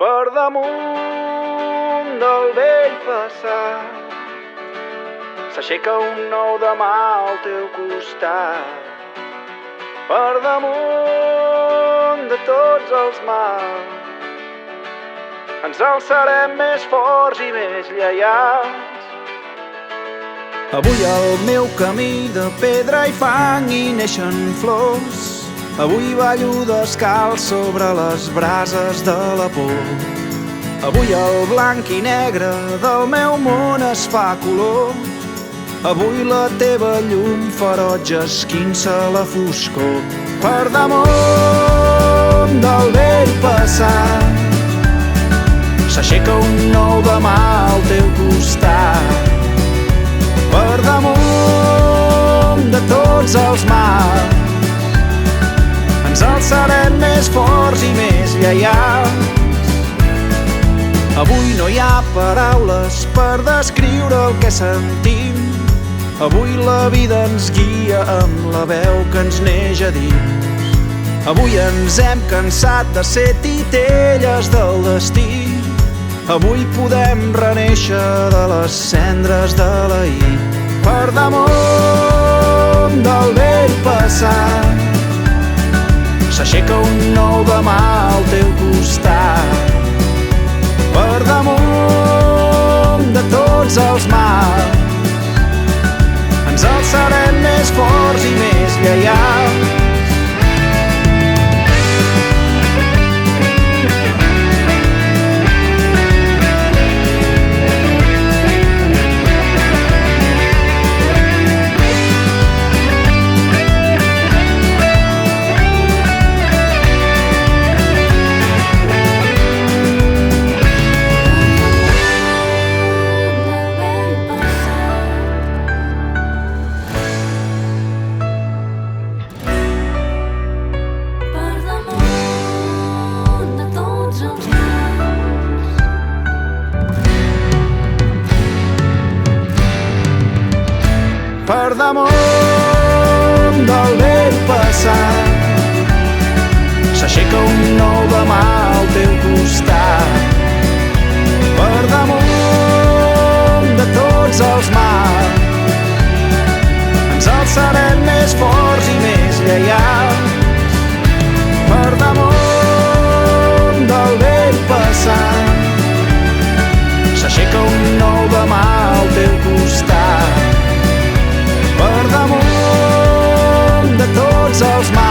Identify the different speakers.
Speaker 1: Per damunt del vell passat s'aixeca un nou demà al teu costat. Per damunt de tots els mals ens alçarem més forts i més lleials. Avui el meu camí de pedra i fang hi neixen flors. Avui ballo descalç sobre les brases de la por. Avui el blanc i negre del meu món es fa color. Avui la teva llum ferotge esquinça la foscor. Per damunt del vell passat s'aixeca un nou demà al teu costat. Per damunt de tots els mals ens alçarem més forts i més lleials. Avui no hi ha paraules per descriure el que sentim. Avui la vida ens guia amb la veu que ens neix a dins. Avui ens hem cansat de ser titelles del destí. Avui podem renéixer de les cendres de l'ahir. Per damunt del vell passat s'aixeca un nou demà al teu costat. Per damunt de tots els mals ens alçarem més forts i més lleials. Per damunt del vell passat s'aixeca un nou demà al teu costat. Per damunt de tots els mals ens alçarem més forts i més lleials. Per damunt del vell passat s'aixeca un nou demà al teu costat. Per damunt de tots els mals